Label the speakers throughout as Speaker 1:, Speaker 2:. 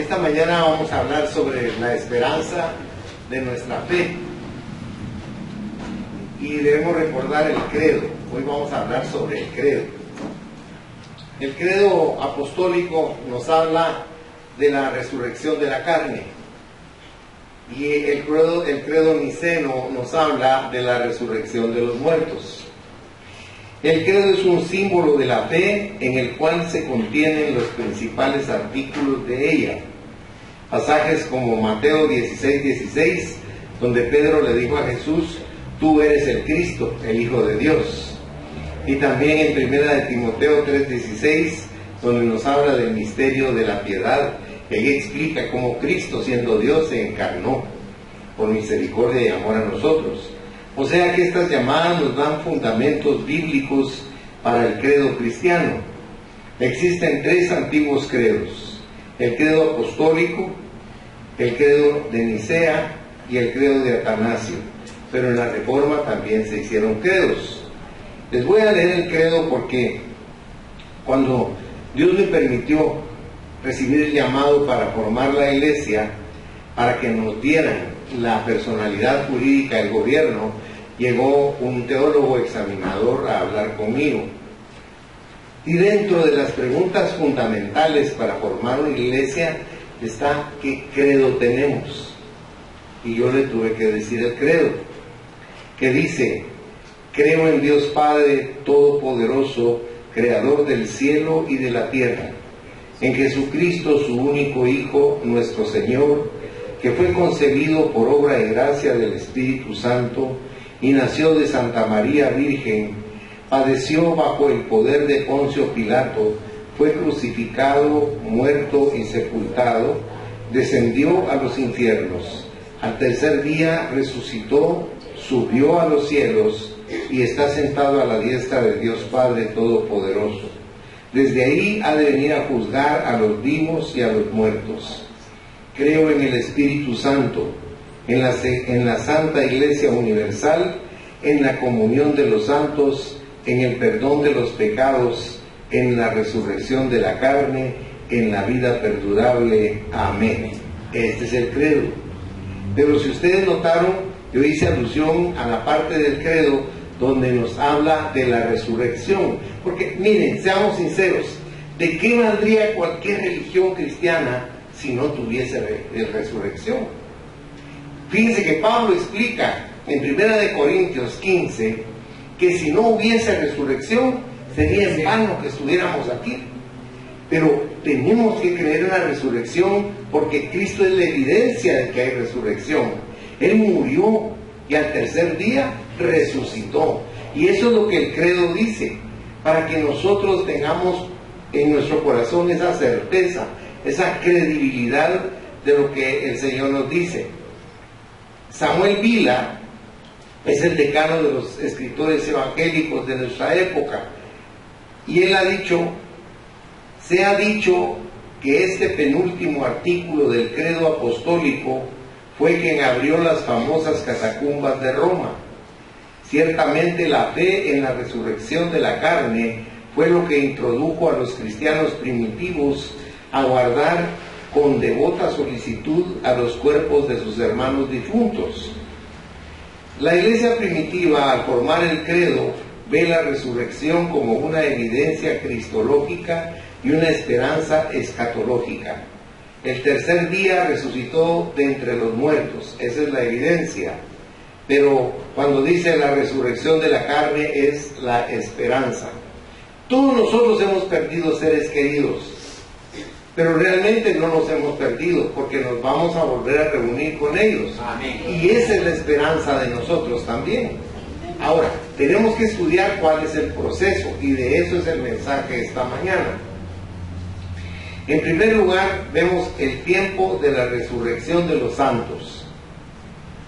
Speaker 1: Esta mañana vamos a hablar sobre la esperanza de nuestra fe. Y debemos recordar el credo. Hoy vamos a hablar sobre el credo. El credo apostólico nos habla de la resurrección de la carne. Y el credo niceno nos habla de la resurrección de los muertos. El credo es un símbolo de la fe en el cual se contienen los principales artículos de ella. Pasajes como Mateo 16:16, donde Pedro le dijo a Jesús: tú eres el Cristo, el Hijo de Dios. Y también en primera de Timoteo 3:16, donde nos habla del misterio de la piedad, que ahí explica cómo Cristo, siendo Dios, se encarnó por misericordia y amor a nosotros. O sea que estas llamadas nos dan fundamentos bíblicos para el credo cristiano. Existen tres antiguos credos: el credo apostólico, el credo de Nicea y el credo de Atanasio. Pero en la Reforma también se hicieron credos. Les voy a leer el credo porque cuando Dios me permitió recibir el llamado para formar la iglesia, para que nos dieran la personalidad jurídica del gobierno, llegó un teólogo examinador a hablar conmigo. Y dentro de las preguntas fundamentales para formar una iglesia está: ¿qué credo tenemos? Y yo le tuve que decir el credo, que dice: creo en Dios Padre Todopoderoso, Creador del cielo y de la tierra, en Jesucristo, su único Hijo, nuestro Señor, que fue concebido por obra y gracia del Espíritu Santo, y nació de Santa María Virgen, padeció bajo el poder de Poncio Pilato, fue crucificado, muerto y sepultado, descendió a los infiernos, al tercer día resucitó, subió a los cielos y está sentado a la diestra de Dios Padre Todopoderoso. Desde ahí ha de venir a juzgar a los vivos y a los muertos. Creo en el Espíritu Santo, en la Santa Iglesia Universal, en la comunión de los santos, en el perdón de los pecados, en la resurrección de la carne, en la vida perdurable. Amén. Este es el credo. Pero si ustedes notaron, yo hice alusión a la parte del credo donde nos habla de la resurrección. Porque miren, seamos sinceros, ¿de qué valdría cualquier religión cristiana si no tuviese resurrección? Fíjense que Pablo explica en 1 Corintios 15 que si no hubiese resurrección sería en vano que estuviéramos aquí. Pero tenemos que creer en la resurrección porque Cristo es la evidencia de que hay resurrección. Él murió y al tercer día resucitó. Y eso es lo que el credo dice, para que nosotros tengamos en nuestro corazón esa certeza, esa credibilidad de lo que el Señor nos dice. Samuel Vila es el decano de los escritores evangélicos de nuestra época, y él ha dicho: se ha dicho que este penúltimo artículo del credo apostólico fue quien abrió las famosas catacumbas de Roma. Ciertamente la fe en la resurrección de la carne fue lo que introdujo a los cristianos primitivos a guardar con devota solicitud a los cuerpos de sus hermanos difuntos. La iglesia primitiva, al formar el credo, ve la resurrección como una evidencia cristológica y una esperanza escatológica. El tercer día resucitó de entre los muertos, esa es la evidencia. Pero cuando dice la resurrección de la carne es la esperanza. Todos nosotros hemos perdido seres queridos, pero realmente no nos hemos perdido, porque nos vamos a volver a reunir con ellos. Amén. Y esa es la esperanza de nosotros también. Ahora, tenemos que estudiar cuál es el proceso, y de eso es el mensaje de esta mañana. En primer lugar, vemos el tiempo de la resurrección de los santos.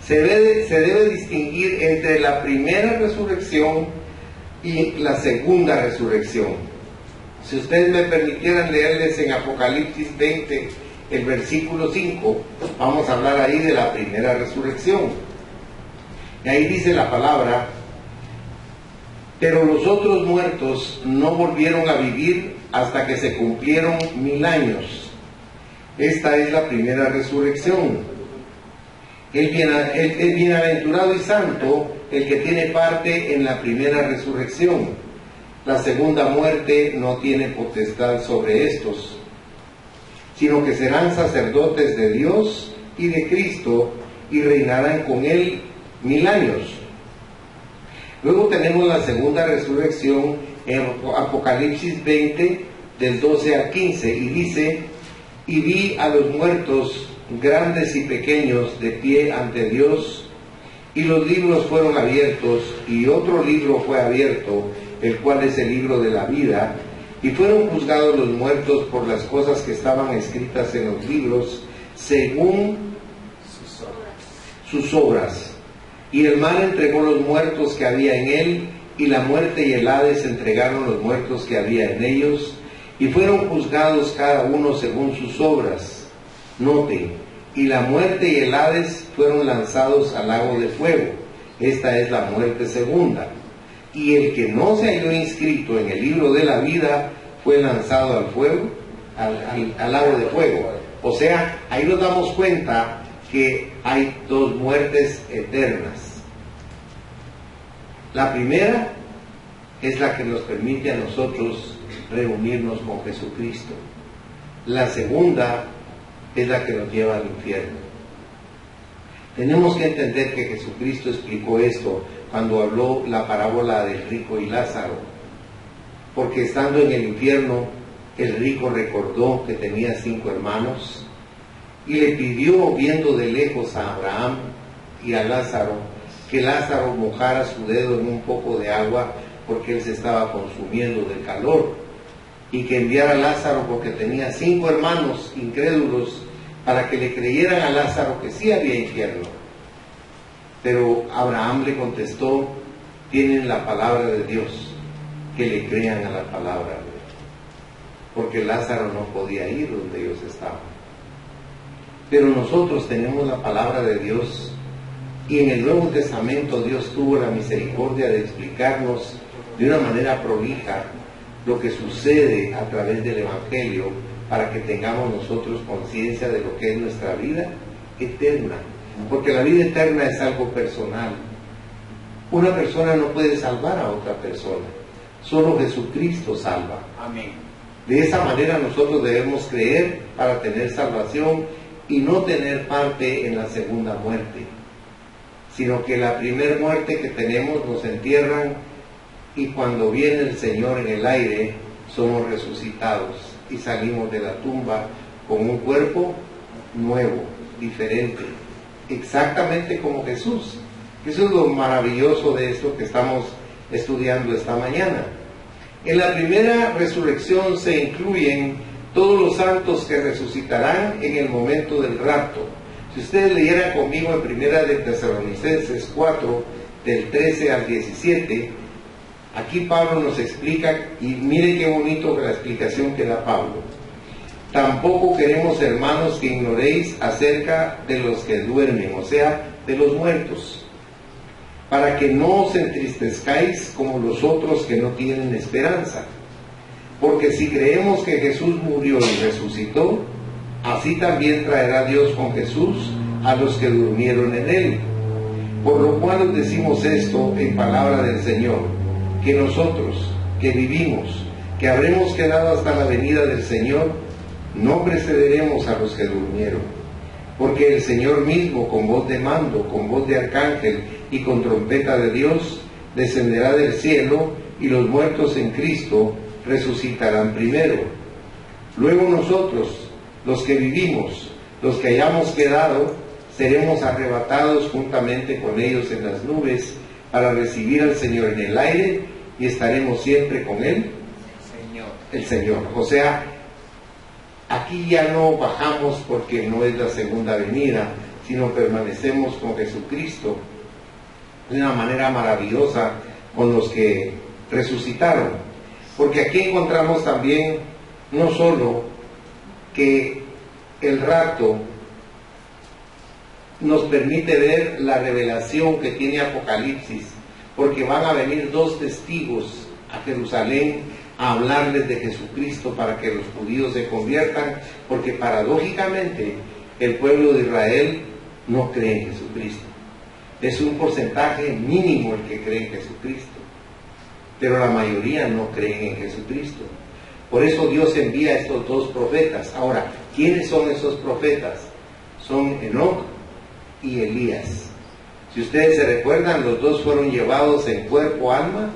Speaker 1: Se debe distinguir entre la primera resurrección y la segunda resurrección. Si ustedes me permitieran leerles en Apocalipsis 20, el versículo 5, vamos a hablar ahí de la primera resurrección. Y ahí dice la palabra: pero los otros muertos no volvieron a vivir hasta que se cumplieron 1000 años. Esta es la primera resurrección. El bienaventurado y santo, el que tiene parte en la primera resurrección. La segunda muerte no tiene potestad sobre estos, sino que serán sacerdotes de Dios y de Cristo y reinarán con Él 1000 años. Luego tenemos la segunda resurrección en Apocalipsis 20, del 12 al 15, y dice: y vi a los muertos, grandes y pequeños, de pie ante Dios, y los libros fueron abiertos, y otro libro fue abierto, el cual es el libro de la vida, y fueron juzgados los muertos por las cosas que estaban escritas en los libros, según sus obras. Y el mar entregó los muertos que había en él, y la muerte y el Hades entregaron los muertos que había en ellos, y fueron juzgados cada uno según sus obras. Noten, y la muerte y el Hades fueron lanzados al lago de fuego. Esta es la muerte segunda. Y el que no se halló inscrito en el libro de la vida fue lanzado al fuego, al lago de fuego. O sea, ahí nos damos cuenta que hay dos muertes eternas. La primera es la que nos permite a nosotros reunirnos con Jesucristo. La segunda es la que nos lleva al infierno. Tenemos que entender que Jesucristo explicó esto cuando habló la parábola del rico y Lázaro, porque estando en el infierno, el rico recordó que tenía 5 hermanos y le pidió, viendo de lejos a Abraham y a Lázaro, que Lázaro mojara su dedo en un poco de agua porque él se estaba consumiendo del calor, y que enviara a Lázaro porque tenía 5 hermanos incrédulos para que le creyeran a Lázaro que sí había infierno. Pero Abraham le contestó: tienen la palabra de Dios, que le crean a la palabra de Dios, porque Lázaro no podía ir donde ellos estaban. Pero nosotros tenemos la palabra de Dios, y en el Nuevo Testamento Dios tuvo la misericordia de explicarnos de una manera prolija lo que sucede a través del Evangelio, para que tengamos nosotros conciencia de lo que es nuestra vida eterna, porque la vida eterna es algo personal. Una persona no puede salvar a otra persona, solo Jesucristo salva.
Speaker 2: Amén.
Speaker 1: De esa manera nosotros debemos creer para tener salvación y no tener parte en la segunda muerte, sino que la primera muerte que tenemos nos entierran, y cuando viene el Señor en el aire somos resucitados y salimos de la tumba con un cuerpo nuevo, diferente, exactamente como Jesús. Eso es lo maravilloso de esto que estamos estudiando esta mañana. En la primera resurrección se incluyen todos los santos que resucitarán en el momento del rapto. Si ustedes leyeran conmigo en Primera de Tesalonicenses 4, del 13 al 17, aquí Pablo nos explica, y mire qué bonito la explicación que da Pablo. Tampoco queremos, hermanos, que ignoréis acerca de los que duermen, o sea, de los muertos, para que no os entristezcáis como los otros que no tienen esperanza. Porque si creemos que Jesús murió y resucitó, así también traerá Dios con Jesús a los que durmieron en él. Por lo cual os decimos esto en palabra del Señor, que nosotros, que vivimos, que habremos quedado hasta la venida del Señor, no precederemos a los que durmieron. Porque el Señor mismo, con voz de mando, con voz de arcángel y con trompeta de Dios, descenderá del cielo, y los muertos en Cristo resucitarán primero. Luego nosotros, los que vivimos, los que hayamos quedado, seremos arrebatados juntamente con ellos en las nubes para recibir al Señor en el aire, y estaremos siempre con Él, el Señor. O sea, aquí ya no bajamos porque no es la segunda venida, sino permanecemos con Jesucristo de una manera maravillosa con los que resucitaron. Porque aquí encontramos también no solo que el rapto nos permite ver la revelación que tiene Apocalipsis, porque van a venir 2 testigos a Jerusalén a hablarles de Jesucristo para que los judíos se conviertan, porque paradójicamente el pueblo de Israel no cree en Jesucristo. Es un porcentaje mínimo el que cree en Jesucristo, pero la mayoría no creen en Jesucristo. Por eso Dios envía a estos dos profetas. Ahora, ¿quiénes son esos profetas? Son Enoc y Elías. Si ustedes se recuerdan, los dos fueron llevados en cuerpo, alma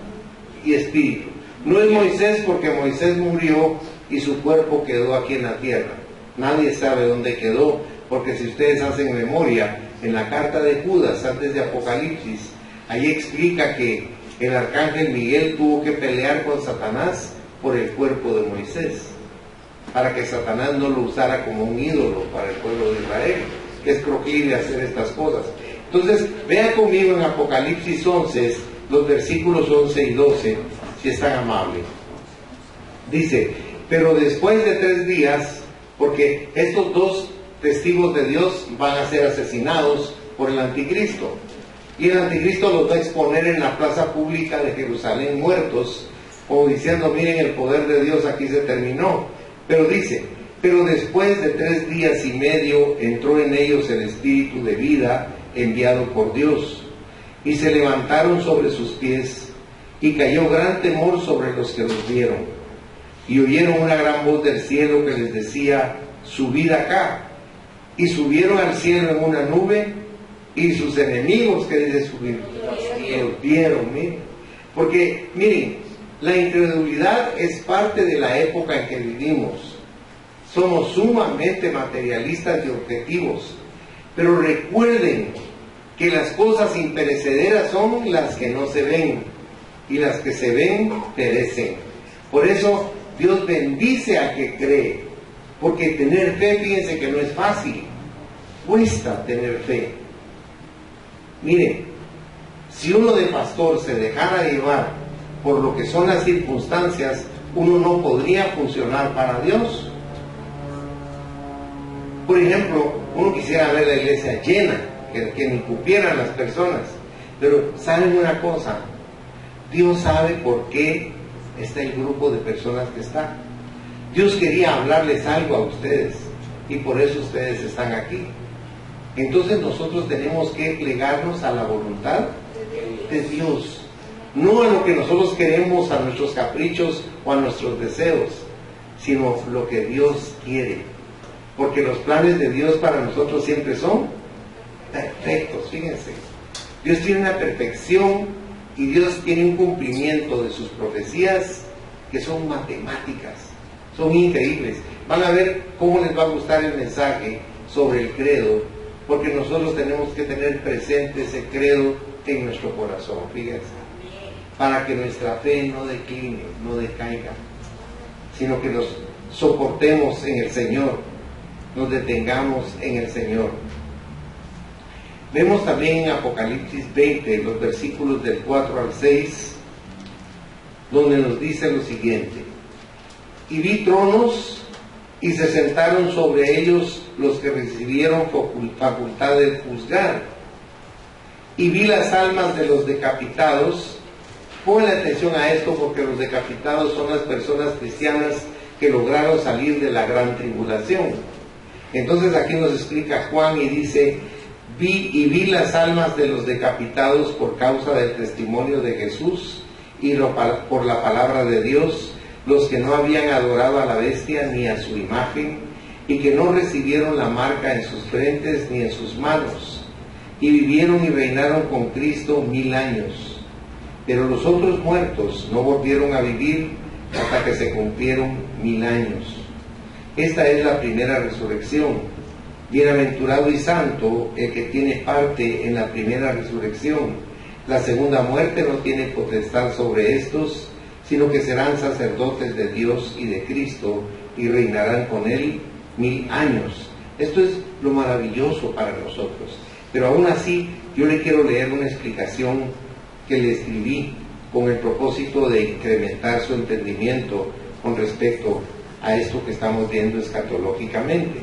Speaker 1: y espíritu. No es Moisés, porque Moisés murió y su cuerpo quedó aquí en la tierra. Nadie sabe dónde quedó, porque si ustedes hacen memoria, en la carta de Judas, antes de Apocalipsis, ahí explica que el arcángel Miguel tuvo que pelear con Satanás por el cuerpo de Moisés, para que Satanás no lo usara como un ídolo para el pueblo de Israel, que es proclive a hacer estas cosas. Entonces, vean conmigo en Apocalipsis 11, los versículos 11 y 12, si es tan amable. Dice, pero después de 3 días, porque estos dos testigos de Dios van a ser asesinados por el anticristo, y el anticristo los va a exponer en la plaza pública de Jerusalén muertos, como diciendo, miren, el poder de Dios aquí se terminó. Pero dice, pero después de 3 días y medio entró en ellos el espíritu de vida enviado por Dios, y se levantaron sobre sus pies, y cayó gran temor sobre los que los vieron, y oyeron una gran voz del cielo que les decía, subid acá, y subieron al cielo en una nube, y sus enemigos, que dice subir, los vieron, miren. Porque, miren, la incredulidad es parte de la época en que vivimos. Somos sumamente materialistas y objetivos, pero recuerden que las cosas imperecederas son las que no se ven, y las que se ven perecen. Por eso Dios bendice al que cree, porque tener fe, fíjense que no es fácil, cuesta tener fe. Miren, si uno de pastor se dejara llevar por lo que son las circunstancias, uno no podría funcionar para Dios. Por ejemplo, uno quisiera ver la iglesia llena, que ni cupieran las personas, pero ¿saben una cosa? Dios sabe por qué está el grupo de personas que está. Dios quería hablarles algo a ustedes, y por eso ustedes están aquí. Entonces nosotros tenemos que plegarnos a la voluntad de Dios, no a lo que nosotros queremos, a nuestros caprichos o a nuestros deseos, sino lo que Dios quiere, porque los planes de Dios para nosotros siempre son perfectos. Fíjense, Dios tiene una perfección y Dios tiene un cumplimiento de sus profecías que son matemáticas, son increíbles. Van a ver cómo les va a gustar el mensaje sobre el credo, porque nosotros tenemos que tener presente ese credo en nuestro corazón, fíjense, para que nuestra fe no decline, no decaiga, sino que nos soportemos en el Señor, nos detengamos en el Señor. Vemos también en Apocalipsis 20, los versículos del 4 al 6, donde nos dice lo siguiente: y vi tronos, y se sentaron sobre ellos los que recibieron facultad de juzgar, y vi las almas de los decapitados. Pongan atención a esto, porque los decapitados son las personas cristianas que lograron salir de la gran tribulación. Entonces aquí nos explica Juan y dice, vi las almas de los decapitados por causa del testimonio de Jesús y por la palabra de Dios, los que no habían adorado a la bestia ni a su imagen, y que no recibieron la marca en sus frentes ni en sus manos, y vivieron y reinaron con Cristo 1000 años. Pero los otros muertos no volvieron a vivir hasta que se cumplieron 1000 años. Esta es la primera resurrección. Bienaventurado y santo el que tiene parte en la primera resurrección. La segunda muerte no tiene potestad sobre estos, sino que serán sacerdotes de Dios y de Cristo, y reinarán con Él 1000 años. Esto es lo maravilloso para nosotros. Pero aún así, yo le quiero leer una explicación que le escribí con el propósito de incrementar su entendimiento con respecto a esto que estamos viendo escatológicamente.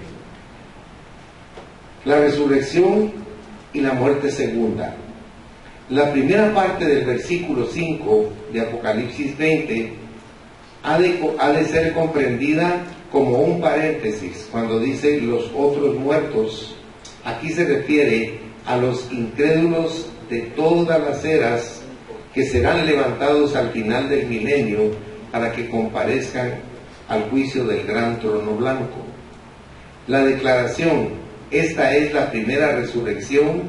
Speaker 1: La resurrección y la muerte segunda. La primera parte del versículo 5 de Apocalipsis 20 ha de ser comprendida como un paréntesis. Cuando dice los otros muertos, aquí se refiere a los incrédulos de todas las eras que serán levantados al final del milenio para que comparezcan al juicio del gran trono blanco. La declaración, esta es la primera resurrección,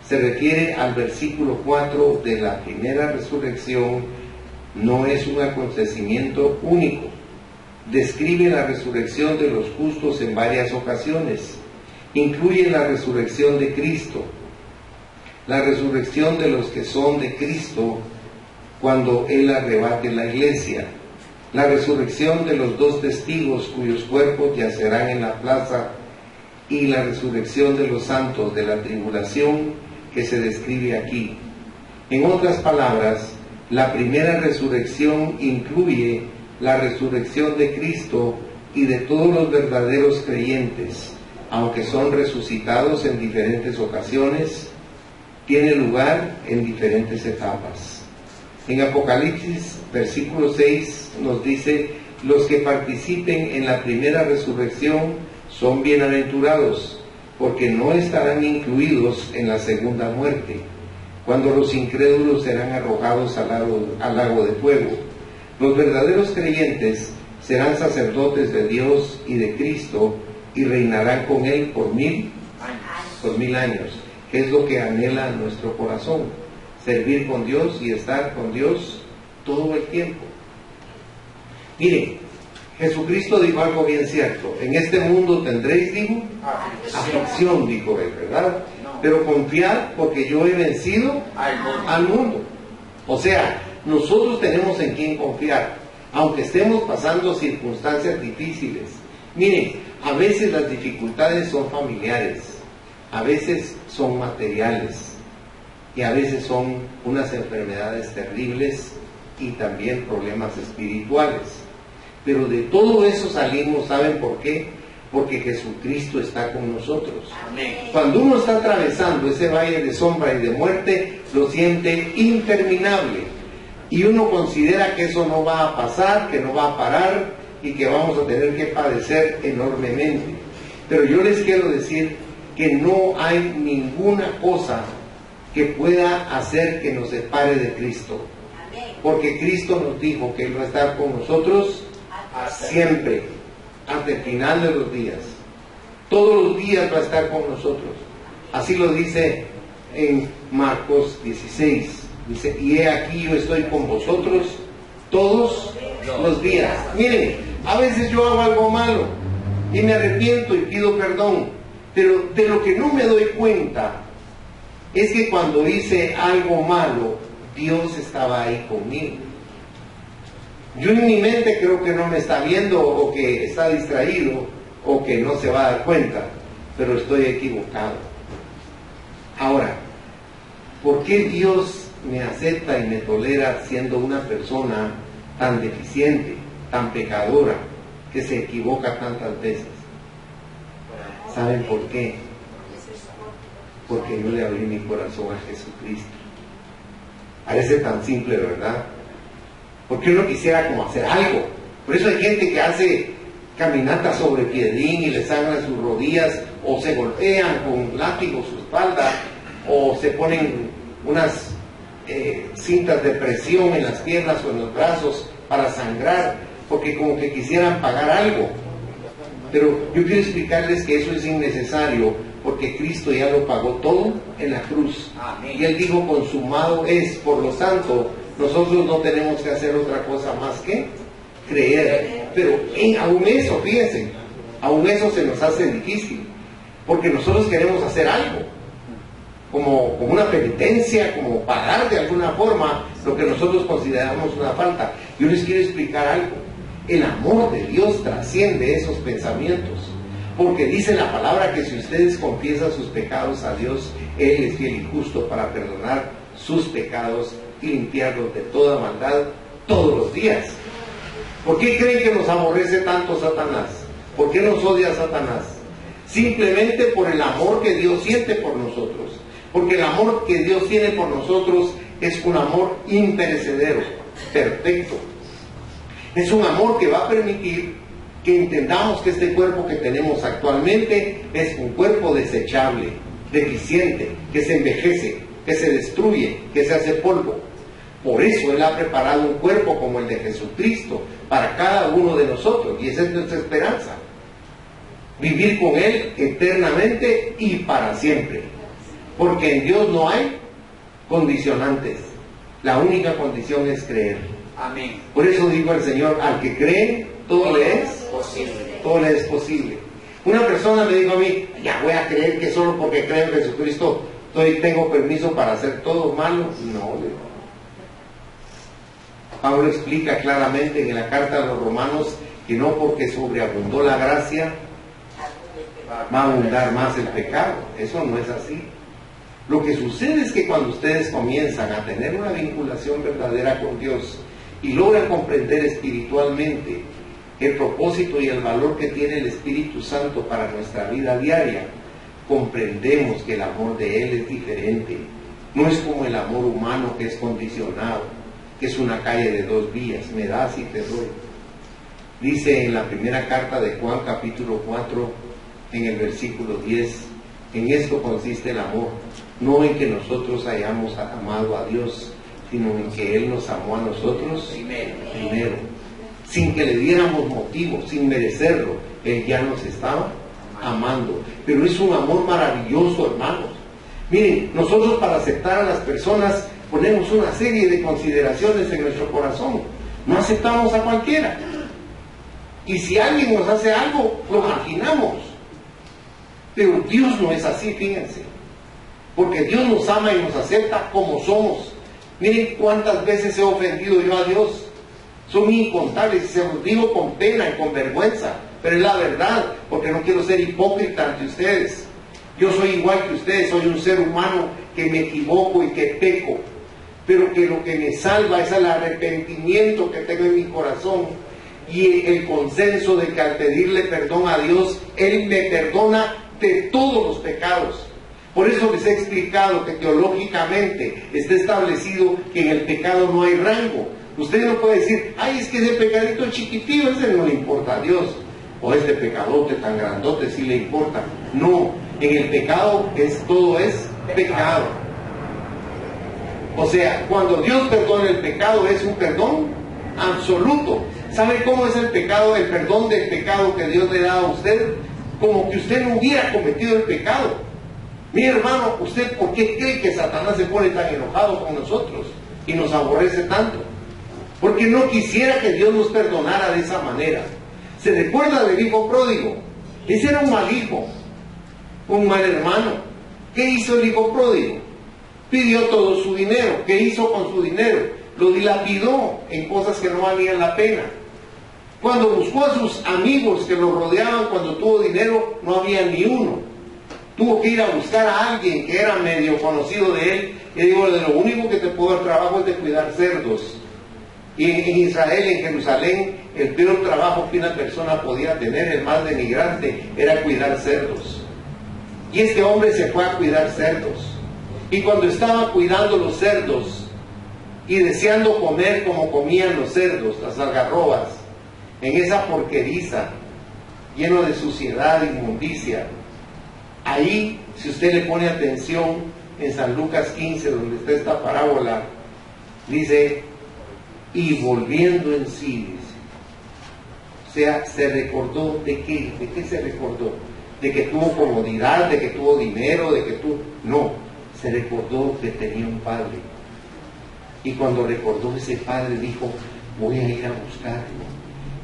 Speaker 1: se refiere al versículo 4 de la primera resurrección. No es un acontecimiento único. Describe la resurrección de los justos en varias ocasiones. Incluye la resurrección de Cristo, la resurrección de los que son de Cristo cuando Él arrebate la iglesia, la resurrección de los 2 testigos cuyos cuerpos yacerán en la plaza y la resurrección de los santos de la tribulación que se describe aquí. En otras palabras, la primera resurrección incluye la resurrección de Cristo y de todos los verdaderos creyentes, aunque son resucitados en diferentes ocasiones, tiene lugar en diferentes etapas. En Apocalipsis, versículo 6, nos dice: los que participen en la primera resurrección son bienaventurados, porque no estarán incluidos en la segunda muerte, cuando los incrédulos serán arrojados al lago de fuego. Los verdaderos creyentes serán sacerdotes de Dios y de Cristo y reinarán con Él por 1000 años, que es lo que anhela nuestro corazón, servir con Dios y estar con Dios todo el tiempo. Miren, Jesucristo dijo algo bien cierto: en este mundo tendréis, dijo, aflicción, dijo Él, ¿verdad? Pero confiad, porque yo he vencido al mundo. O sea, nosotros tenemos en quién confiar, aunque estemos pasando circunstancias difíciles. Miren, a veces las dificultades son familiares, a veces son materiales, y a veces son unas enfermedades terribles y también problemas espirituales. Pero de todo eso salimos, ¿saben por qué? Porque Jesucristo está con nosotros. Amén. Cuando uno está atravesando ese valle de sombra y de muerte, lo siente interminable. Y uno considera que eso no va a pasar, que no va a parar y que vamos a tener que padecer enormemente. Pero yo les quiero decir que no hay ninguna cosa que pueda hacer que nos separe de Cristo. Porque Cristo nos dijo que Él va a estar con nosotros siempre, hasta el final de los días. Todos los días va a estar con nosotros. Así lo dice en Marcos 16. Dice: y he aquí yo estoy con vosotros todos los días. Miren, a veces yo hago algo malo y me arrepiento y pido perdón, pero de lo que no me doy cuenta es que cuando hice algo malo, Dios estaba ahí conmigo. Yo en mi mente creo que no me está viendo, o que está distraído, o que no se va a dar cuenta, pero estoy equivocado. Ahora, ¿por qué Dios me acepta y me tolera siendo una persona tan deficiente, tan pecadora, que se equivoca tantas veces? ¿Saben por qué? Porque yo le abrí mi corazón a Jesucristo. Parece tan simple, ¿verdad? Porque uno quisiera como hacer algo. Por eso hay gente que hace caminatas sobre piedrín y le sangran sus rodillas, o se golpean con látigo su espalda, o se ponen unas cintas de presión en las piernas o en los brazos para sangrar, porque como que quisieran pagar algo. Pero yo quiero explicarles que eso es innecesario, porque Cristo ya lo pagó todo en la cruz. Amén. Y Él dijo: consumado es. Por lo tanto, nosotros no tenemos que hacer otra cosa más que creer. Pero aún eso, fíjense, aún eso se nos hace difícil, porque nosotros queremos hacer algo, como una penitencia, como pagar de alguna forma lo que nosotros consideramos una falta. Yo les quiero explicar algo: el amor de Dios trasciende esos pensamientos, porque dice la palabra que si ustedes confiesan sus pecados a Dios, Él es fiel y justo para perdonar sus pecados y limpiarlos de toda maldad todos los días. ¿Por qué creen que nos aborrece tanto Satanás? ¿Por qué nos odia Satanás? Simplemente por el amor que Dios siente por nosotros. Porque el amor que Dios tiene por nosotros es un amor imperecedero, perfecto. Es un amor que va a permitir que entendamos que este cuerpo que tenemos actualmente es un cuerpo desechable, deficiente, que se envejece, que se destruye, que se hace polvo. Por eso Él ha preparado un cuerpo como el de Jesucristo para cada uno de nosotros, y esa es nuestra esperanza. Vivir con Él eternamente y para siempre. Porque en Dios no hay condicionantes. La única condición es creer.
Speaker 2: Amén.
Speaker 1: Por eso dijo el Señor, al que cree, todo le es
Speaker 2: posible.
Speaker 1: Todo le es posible. Una persona me dijo a mí, ya voy a creer que solo porque creo en Jesucristo tengo permiso para hacer todo malo. No, le digo. Pablo explica claramente en la carta a los Romanos que no porque sobreabundó la gracia va a abundar más el pecado. Eso no es así. Lo que sucede es que cuando ustedes comienzan a tener una vinculación verdadera con Dios y logran comprender espiritualmente el propósito y el valor que tiene el Espíritu Santo para nuestra vida diaria, comprendemos que el amor de Él es diferente. No es como el amor humano, que es condicionado, que es una calle de dos vías, me das y te doy. Dice en la primera carta de Juan, capítulo 4, en el versículo 10, en esto consiste el amor, no en que nosotros hayamos amado a Dios, sino en que Él nos amó a nosotros primero. Sin que le diéramos motivo, sin merecerlo, Él ya nos estaba amando. Pero es un amor maravilloso, hermanos. Miren, nosotros para aceptar a las personas ponemos una serie de consideraciones en nuestro corazón. No aceptamos a cualquiera. Y si alguien nos hace algo, lo marginamos. Pero Dios no es así, fíjense. Porque Dios nos ama y nos acepta como somos. Miren cuántas veces he ofendido yo a Dios. Son incontables y se los digo con pena y con vergüenza. Pero es la verdad, porque no quiero ser hipócrita ante ustedes. Yo soy igual que ustedes, soy un ser humano que me equivoco y que peco. Pero que lo que me salva es el arrepentimiento que tengo en mi corazón y el consenso de que al pedirle perdón a Dios, Él me perdona de todos los pecados. Por eso les he explicado que teológicamente está establecido que en el pecado no hay rango. Usted no puede decir, ay, es que ese pecadito chiquitito, ese no le importa a Dios. O este pecadote tan grandote sí le importa. No, en el pecado todo es pecado. O sea, cuando Dios perdona el pecado es un perdón absoluto. ¿Sabe cómo es el pecado, el perdón del pecado que Dios le da a usted? Como que usted no hubiera cometido el pecado. Mi hermano, ¿usted por qué cree que Satanás se pone tan enojado con nosotros y nos aborrece tanto? Porque no quisiera que Dios nos perdonara de esa manera. ¿Se recuerda del hijo pródigo? Ese era un mal hijo, un mal hermano. ¿Qué hizo el hijo pródigo? Pidió todo su dinero. ¿Qué hizo con su dinero? Lo dilapidó en cosas que no valían la pena. Cuando buscó a sus amigos que lo rodeaban cuando tuvo dinero, no había ni uno. Tuvo que ir a buscar a alguien que era medio conocido de él, y digo, de lo único que te puedo dar trabajo es de cuidar cerdos. Y en Israel, en Jerusalén, el peor trabajo que una persona podía tener, el más denigrante, era cuidar cerdos. Y este hombre se fue a cuidar cerdos. Y cuando estaba cuidando los cerdos y deseando comer como comían los cerdos, las algarrobas, en esa porqueriza, lleno de suciedad, inmundicia, ahí, si usted le pone atención, en San Lucas 15, donde está esta parábola, dice, y volviendo en sí, dice. O sea, se recordó de qué. ¿De qué se recordó? De que tuvo comodidad, de que tuvo dinero, de que tuvo... No, se recordó que tenía un padre. Y cuando recordó ese padre, dijo, voy a ir a buscarlo.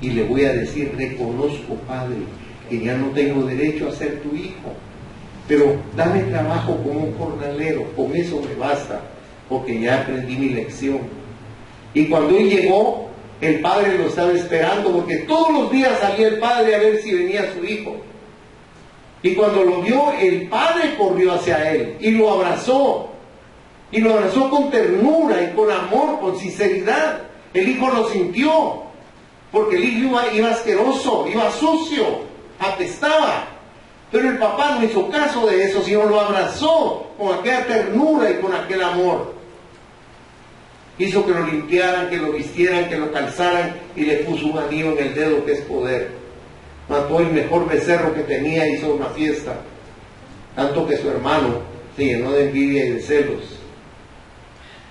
Speaker 1: Y le voy a decir, reconozco, Padre, que ya no tengo derecho a ser tu hijo. Pero dame trabajo como un jornalero, con eso me basta, porque ya aprendí mi lección. Y cuando él llegó, el padre lo estaba esperando, porque todos los días salía el padre a ver si venía su hijo. Y cuando lo vio, el padre corrió hacia él y lo abrazó. Y lo abrazó con ternura y con amor, con sinceridad. El hijo lo sintió, porque el hijo iba asqueroso, iba sucio, apestaba. Pero el papá no hizo caso de eso, sino lo abrazó con aquella ternura y con aquel amor. Hizo que lo limpiaran, que lo vistieran, que lo calzaran y le puso un anillo en el dedo que es poder. Mató el mejor becerro que tenía, hizo una fiesta. Tanto que su hermano se llenó de envidia y de celos.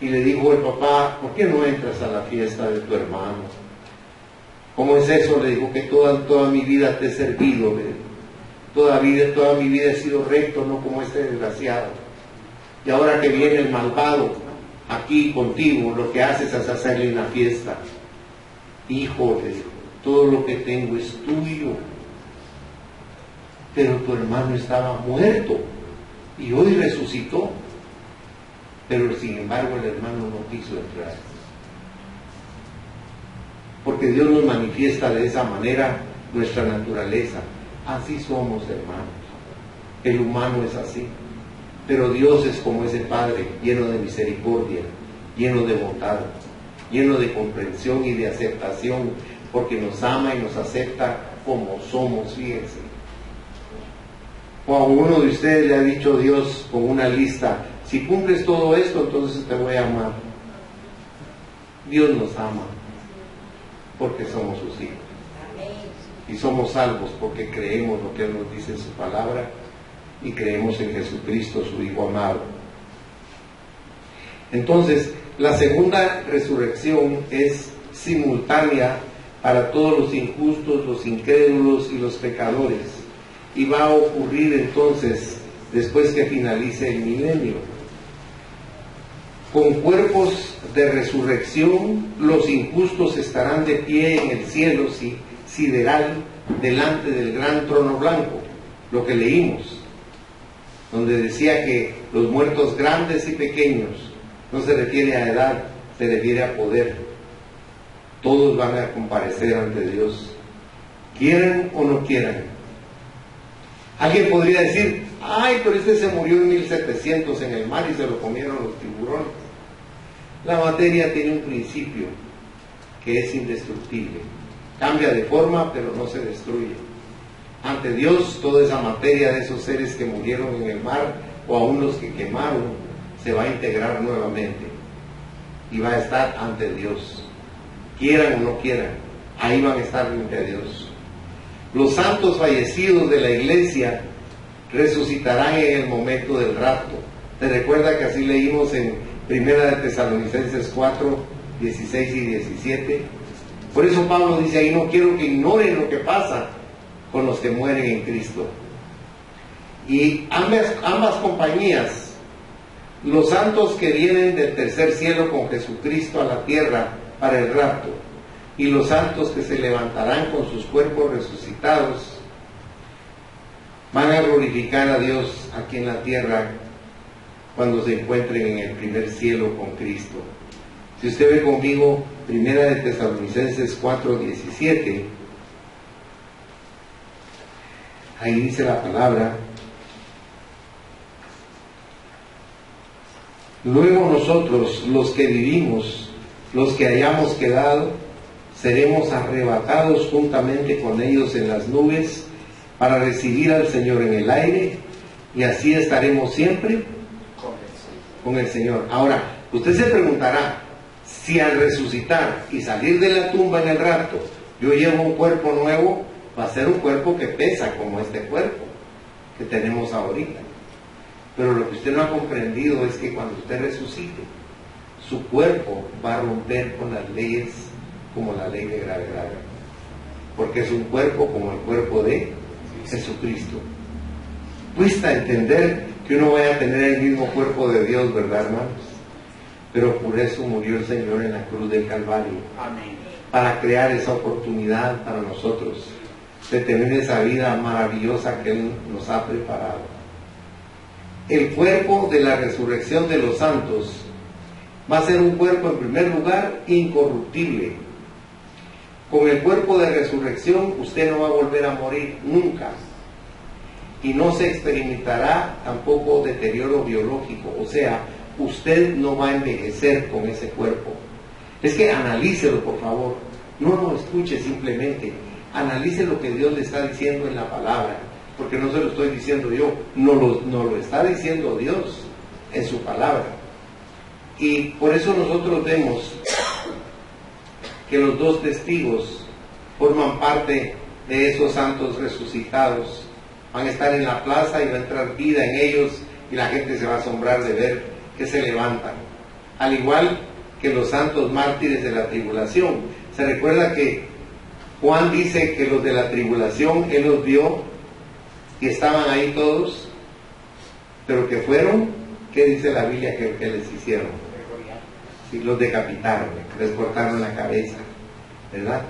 Speaker 1: Y le dijo el papá, ¿por qué no entras a la fiesta de tu hermano? ¿Cómo es eso? Le dijo que toda mi vida te he servido. Toda mi vida he sido recto, no como este desgraciado. Y ahora que viene el malvado aquí contigo, lo que haces es hacerle una fiesta. Hijo, le dijo, todo lo que tengo es tuyo. Pero tu hermano estaba muerto y hoy resucitó. Pero sin embargo el hermano no quiso entrar. Porque Dios nos manifiesta de esa manera nuestra naturaleza. Así somos, hermanos. El humano es así. Pero Dios es como ese Padre, lleno de misericordia, lleno de bondad, lleno de comprensión y de aceptación, porque nos ama y nos acepta como somos, fíjense. O a uno de ustedes le ha dicho Dios con una lista, si cumples todo esto, entonces te voy a amar. Dios nos ama porque somos sus hijos. Y somos salvos porque creemos lo que Él nos dice en su palabra y creemos en Jesucristo, su Hijo amado. Entonces, la segunda resurrección es simultánea para todos los injustos, los incrédulos y los pecadores. Y va a ocurrir entonces después que finalice el milenio. Con cuerpos de resurrección, los injustos estarán de pie en el cielo sideral delante del gran trono blanco, lo que leímos, donde decía que los muertos grandes y pequeños, no se refiere a edad, se refiere a poder. Todos van a comparecer ante Dios, quieran o no quieran. Alguien podría decir, ay, pero este se murió en 1700 en el mar y se lo comieron los tiburones. La materia tiene un principio que es indestructible. Cambia de forma, pero no se destruye. Ante Dios, toda esa materia de esos seres que murieron en el mar, o aún los que quemaron, se va a integrar nuevamente y va a estar ante Dios. Quieran o no quieran, ahí van a estar ante Dios. Los santos fallecidos de la iglesia resucitarán en el momento del rapto. ¿Te recuerda que así leímos en Primera de Tesalonicenses 4, 16 y 17? Por eso Pablo dice ahí, no quiero que ignoren lo que pasa con los que mueren en Cristo. Y ambas compañías, los santos que vienen del tercer cielo con Jesucristo a la tierra para el rapto, y los santos que se levantarán con sus cuerpos resucitados, van a glorificar a Dios aquí en la tierra cuando se encuentren en el primer cielo con Cristo. Si usted ve conmigo Primera de Tesalonicenses 4:17, ahí dice la palabra: luego nosotros, los que vivimos, los que hayamos quedado, seremos arrebatados juntamente con ellos en las nubes para recibir al Señor en el aire, y así estaremos siempre con el Señor. Ahora, usted se preguntará, si al resucitar y salir de la tumba en el rapto, yo llevo un cuerpo nuevo, va a ser un cuerpo que pesa como este cuerpo que tenemos ahorita. Pero lo que usted no ha comprendido es que cuando usted resucite, su cuerpo va a romper con las leyes como la ley de gravedad, porque es un cuerpo como el cuerpo de Jesucristo. Cuesta entender que uno vaya a tener el mismo cuerpo de Dios, ¿verdad, hermanos? Pero por eso murió el Señor en la cruz del Calvario. Amén. Para crear esa oportunidad para nosotros de tener esa vida maravillosa que Él nos ha preparado. El cuerpo de la resurrección de los santos va a ser un cuerpo, en primer lugar, incorruptible. Con el cuerpo de resurrección usted no va a volver a morir nunca. Y no se experimentará tampoco deterioro biológico. O sea, usted no va a envejecer con ese cuerpo. Es que analícelo, por favor. No lo escuche simplemente. Analice lo que Dios le está diciendo en la palabra. Porque no se lo estoy diciendo yo. No lo está diciendo Dios en su palabra. Y por eso nosotros vemos que los dos testigos forman parte de esos santos resucitados. Van a estar en la plaza y va a entrar vida en ellos y la gente se va a asombrar de ver que se levantan. Al igual que los santos mártires de la tribulación. Se recuerda que Juan dice que los de la tribulación, él los vio y estaban ahí todos, pero que fueron, ¿qué dice la Biblia que les hicieron? Sí, los decapitaron, les cortaron la cabeza, ¿verdad?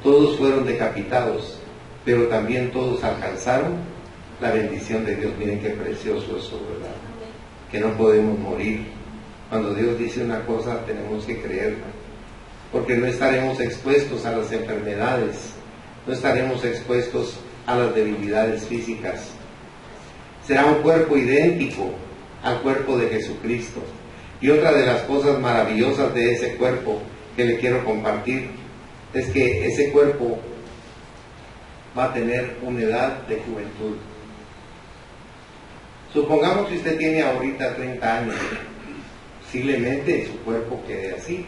Speaker 1: Todos fueron decapitados, pero también todos alcanzaron la bendición de Dios. Miren qué precioso eso, ¿verdad? Que no podemos morir. Cuando Dios dice una cosa, tenemos que creerla, porque no estaremos expuestos a las enfermedades, no estaremos expuestos a las debilidades físicas. Será un cuerpo idéntico al cuerpo de Jesucristo. Y otra de las cosas maravillosas de ese cuerpo que le quiero compartir es que ese cuerpo va a tener una edad de juventud. Supongamos que usted tiene ahorita 30 años, posiblemente su cuerpo quede así.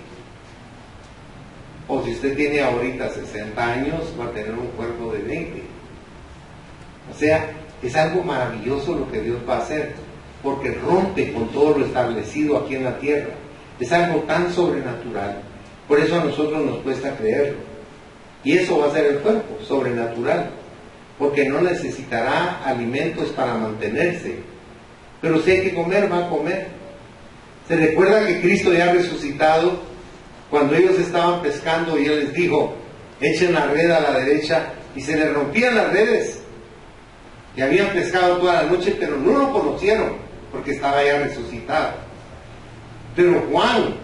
Speaker 1: O si usted tiene ahorita 60 años, va a tener un cuerpo de 20. O sea, es algo maravilloso lo que Dios va a hacer, porque rompe con todo lo establecido aquí en la tierra. Es algo tan sobrenatural. Por eso a nosotros nos cuesta creerlo. Y eso va a ser el cuerpo, sobrenatural, porque no necesitará alimentos para mantenerse. Pero si hay que comer, va a comer. Se recuerda que Cristo ya ha resucitado cuando ellos estaban pescando y Él les dijo, echen la red a la derecha, y se les rompían las redes. Y habían pescado toda la noche, pero no lo conocieron, porque estaba ya resucitado. Pero Juan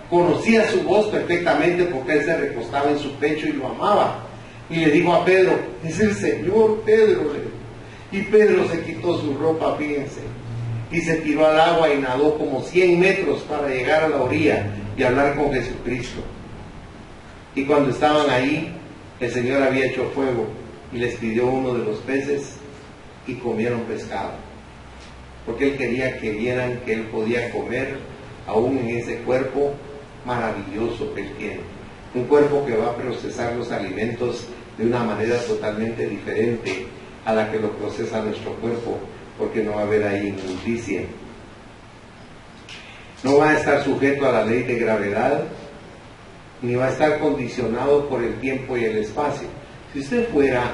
Speaker 1: conocía su voz perfectamente, porque Él se recostaba en su pecho y lo amaba. Y le dijo a Pedro, es el Señor, Pedro. Y Pedro se quitó su ropa, fíjense, y se tiró al agua y nadó como 100 metros para llegar a la orilla y hablar con Jesucristo. Y cuando estaban ahí, el Señor había hecho fuego y les pidió uno de los peces y comieron pescado, porque Él quería que vieran que Él podía comer aún en ese cuerpo maravilloso que Él tiene, un cuerpo que va a procesar los alimentos de una manera totalmente diferente a la que lo procesa nuestro cuerpo, porque no va a haber ahí inmundicia. No va a estar sujeto a la ley de gravedad, ni va a estar condicionado por el tiempo y el espacio. Si usted fuera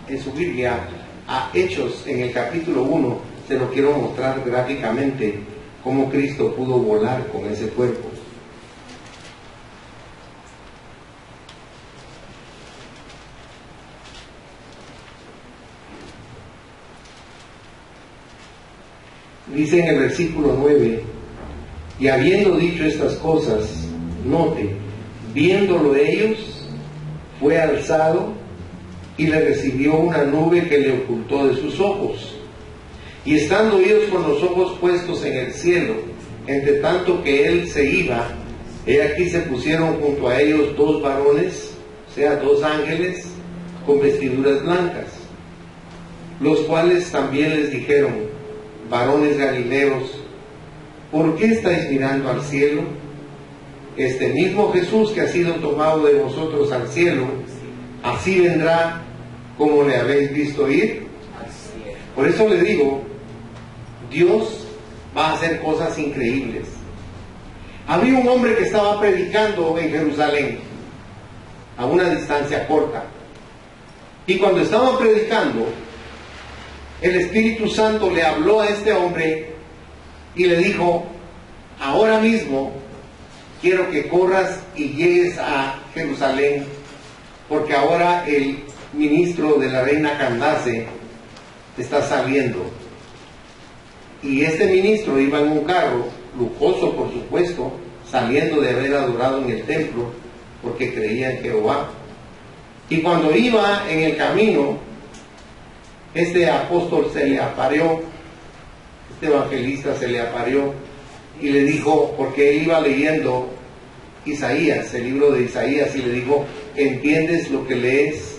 Speaker 1: en su Biblia a Hechos, en el capítulo 1, se lo quiero mostrar gráficamente cómo Cristo pudo volar con ese cuerpo. Dice en el versículo 9, y habiendo dicho estas cosas, note, viéndolo ellos, fue alzado y le recibió una nube que le ocultó de sus ojos. Y estando ellos con los ojos puestos en el cielo, entre tanto que él se iba, he aquí se pusieron junto a ellos 2 varones, o sea, 2 ángeles, con vestiduras blancas, los cuales también les dijeron, varones galileos, ¿por qué estáis mirando al cielo? Este mismo Jesús que ha sido tomado de vosotros al cielo, así vendrá como le habéis visto ir. Por eso le digo, Dios va a hacer cosas increíbles. Había un hombre que estaba predicando en Jerusalén, a una distancia corta, y cuando estaba predicando, el Espíritu Santo le habló a este hombre y le dijo, ahora mismo quiero que corras y llegues a Jerusalén, porque ahora el ministro de la reina Candace está saliendo. Y este ministro iba en un carro, lujoso por supuesto, saliendo de haber adorado en el templo, porque creía en Jehová. Y cuando iba en el camino, este apóstol se le apareó, este evangelista se le apareó y le dijo, porque él iba leyendo Isaías, el libro de Isaías, y le dijo, ¿entiendes lo que lees?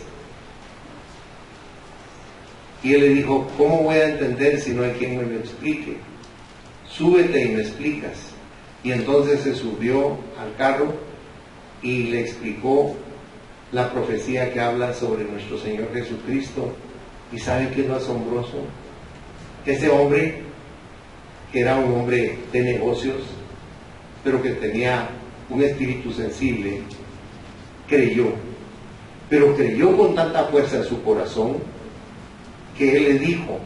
Speaker 1: Y él le dijo, ¿cómo voy a entender si no hay quien me lo explique? Súbete y me explicas. Y entonces se subió al carro y le explicó la profecía que habla sobre nuestro Señor Jesucristo. ¿Y saben qué es lo asombroso? Ese hombre, que era un hombre de negocios, pero que tenía un espíritu sensible, creyó. Pero creyó con tanta fuerza en su corazón que él le dijo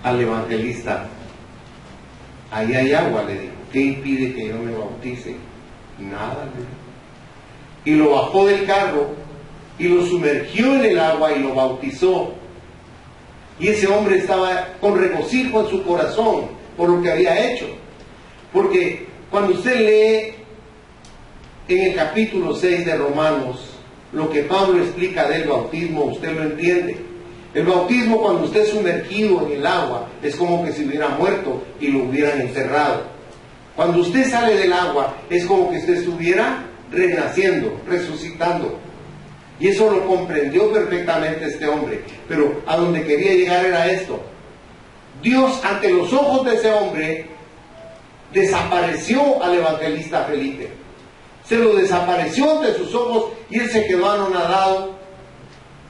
Speaker 1: al evangelista: ahí hay agua, le dijo, ¿qué impide que yo me bautice? Nada, le dijo. Y lo bajó del carro y lo sumergió en el agua y lo bautizó. Y ese hombre estaba con regocijo en su corazón por lo que había hecho. Porque cuando usted lee en el capítulo 6 de Romanos lo que Pablo explica del bautismo, usted lo entiende. El bautismo, cuando usted es sumergido en el agua, es como que si hubiera muerto y lo hubieran enterrado. Cuando usted sale del agua, es como que usted estuviera renaciendo, resucitando. Y eso lo comprendió perfectamente este hombre. Pero a donde quería llegar era esto: Dios, ante los ojos de ese hombre, desapareció al evangelista Felipe. Se lo desapareció ante sus ojos y él se quedó anonadado.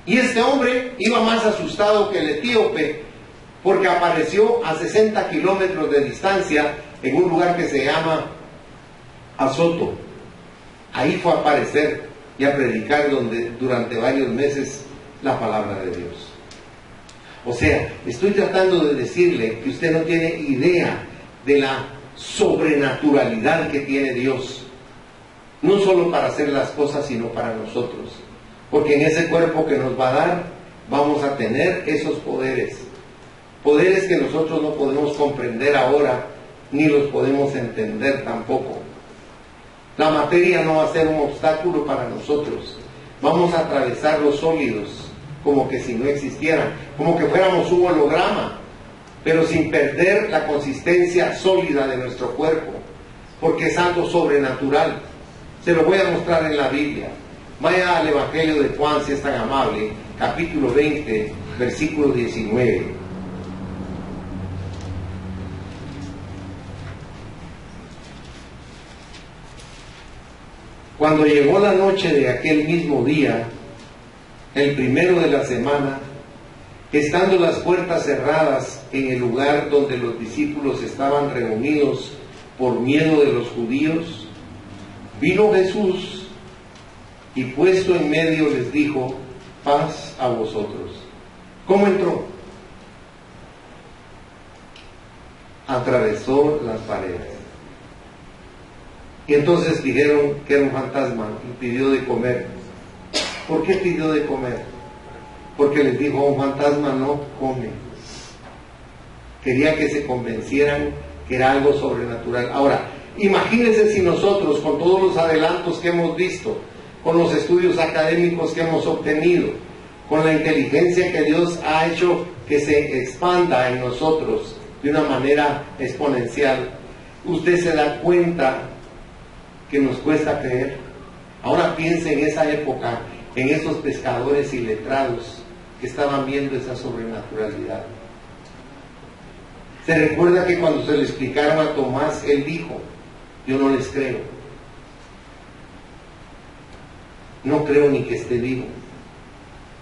Speaker 1: Y este hombre iba más asustado que el etíope, porque apareció a 60 kilómetros de distancia en un lugar que se llama Azoto. Ahí fue a aparecer y a predicar durante varios meses la palabra de Dios. O sea, estoy tratando de decirle que usted no tiene idea de la sobrenaturalidad que tiene Dios, no solo para hacer las cosas, sino para nosotros. Porque en ese cuerpo que nos va a dar, vamos a tener esos poderes. Poderes que nosotros no podemos comprender ahora, ni los podemos entender tampoco. La materia no va a ser un obstáculo para nosotros. Vamos a atravesar los sólidos como que si no existieran, como que fuéramos un holograma, pero sin perder la consistencia sólida de nuestro cuerpo, porque es algo sobrenatural. Se lo voy a mostrar en la Biblia. Vaya al Evangelio de Juan, si es tan amable, capítulo 20, versículo 19. Cuando llegó la noche de aquel mismo día, el primero de la semana, estando las puertas cerradas en el lugar donde los discípulos estaban reunidos por miedo de los judíos, vino Jesús y puesto en medio les dijo: paz a vosotros. ¿Cómo entró? Atravesó las paredes. Y entonces dijeron que era un fantasma y pidió de comer. ¿Por qué pidió de comer? Porque les dijo: un fantasma no come. Quería que se convencieran que era algo sobrenatural. Ahora, imagínense si nosotros, con todos los adelantos que hemos visto, con los estudios académicos que hemos obtenido, con la inteligencia que Dios ha hecho que se expanda en nosotros de una manera exponencial, usted se da cuenta que nos cuesta creer. Ahora piense en esa época, en esos pescadores iletrados que estaban viendo esa sobrenaturalidad. Se recuerda que cuando se le explicaron a Tomás, él dijo: yo no les creo, no creo ni que esté vivo,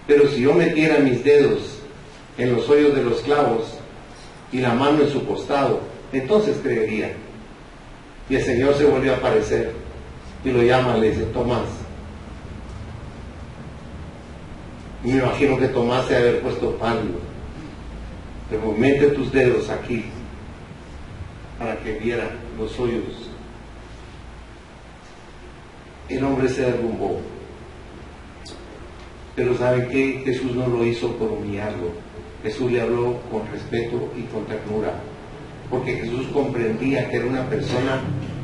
Speaker 1: pero si yo metiera mis dedos en los hoyos de los clavos y la mano en su costado, entonces creería. Y el Señor se volvió a aparecer y lo llama, le dice: Tomás. Y me imagino que Tomás se haber puesto pálido, pero mete tus dedos aquí para que viera los hoyos. El hombre se derrumbó, pero ¿saben qué? Jesús no lo hizo por humillarlo. Jesús le habló con respeto y con ternura, porque Jesús comprendía que era una persona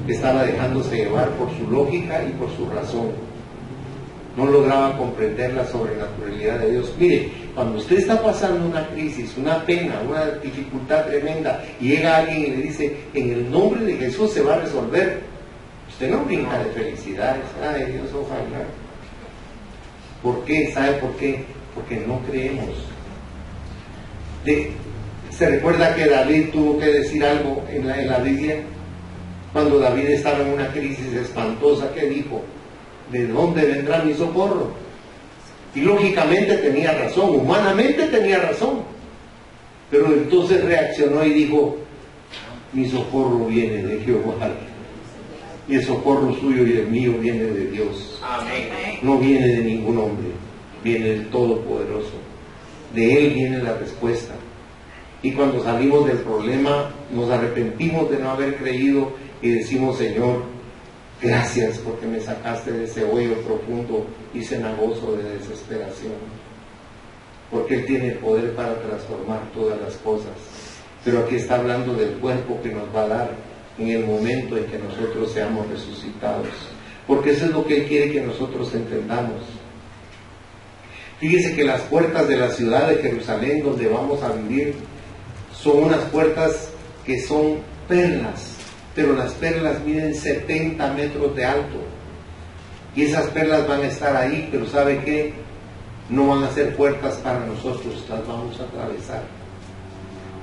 Speaker 1: que estaba dejándose llevar por su lógica y por su razón. No lograba comprender la sobrenaturalidad de Dios. Mire, cuando usted está pasando una crisis, una pena, una dificultad tremenda, y llega alguien y le dice: en el nombre de Jesús se va a resolver, usted no brinca de felicidades. Ay, Dios, ojalá. ¿Por qué? ¿Sabe por qué? Porque no creemos. Se recuerda que David tuvo que decir algo en la Biblia. Cuando David estaba en una crisis espantosa, ¿qué dijo? ¿De dónde vendrá mi socorro? Y lógicamente tenía razón, humanamente tenía razón. Pero entonces reaccionó y dijo, mi socorro viene de Jehová. Y el socorro suyo y el mío viene de Dios.
Speaker 2: Amén.
Speaker 1: No viene de ningún hombre, viene del Todopoderoso. De Él viene la respuesta. Y cuando salimos del problema, nos arrepentimos de no haber creído y decimos, Señor, gracias porque me sacaste de ese hoyo profundo y cenagoso de desesperación. Porque Él tiene poder para transformar todas las cosas. Pero aquí está hablando del cuerpo que nos va a dar en el momento en que nosotros seamos resucitados. Porque eso es lo que Él quiere que nosotros entendamos. Fíjese que las puertas de la ciudad de Jerusalén, donde vamos a vivir, son unas puertas que son perlas, pero las perlas miden 70 metros de alto. Y esas perlas van a estar ahí, pero ¿sabe qué? No van a ser puertas para nosotros, las vamos a atravesar.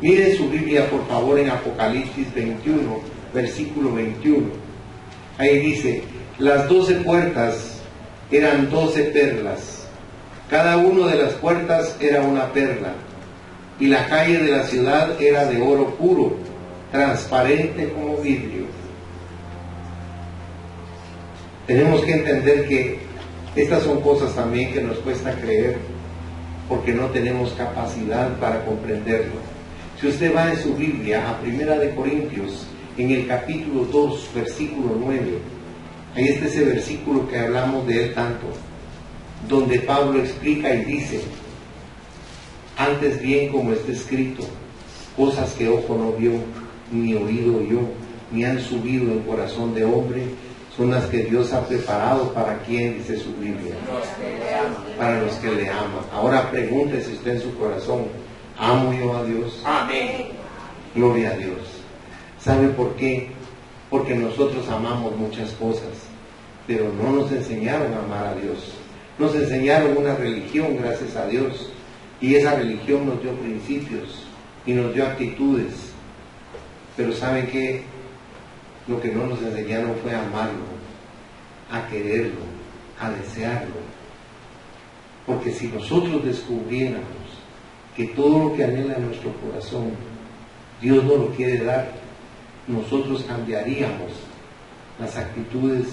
Speaker 1: Miren su Biblia, por favor, en Apocalipsis 21, versículo 21. Ahí dice, las 12 puertas eran 12 perlas. Cada una de las puertas era una perla. Y la calle de la ciudad era de oro puro, transparente como vidrio. Tenemos que entender que estas son cosas también que nos cuesta creer, porque no tenemos capacidad para comprenderlo. Si usted va en su Biblia a 1 Corintios, en el capítulo 2, versículo 9, ahí está ese versículo que hablamos de él tanto, donde Pablo explica y dice, antes bien como está escrito, cosas que ojo no vio, ni oído oyó, ni han subido en corazón de hombre, son las que Dios ha preparado para quien, dice su Biblia, para los que le aman. Ahora pregúntese usted en su corazón, ¿amo yo a Dios?
Speaker 2: Amén.
Speaker 1: Gloria a Dios. ¿Sabe por qué? Porque nosotros amamos muchas cosas, pero no nos enseñaron a amar a Dios. Nos enseñaron una religión, gracias a Dios, y esa religión nos dio principios y nos dio actitudes. Pero ¿saben qué? Lo que no nos enseñaron fue a amarlo, a quererlo, a desearlo. Porque si nosotros descubriéramos que todo lo que anhela nuestro corazón, Dios nos lo quiere dar, nosotros cambiaríamos las actitudes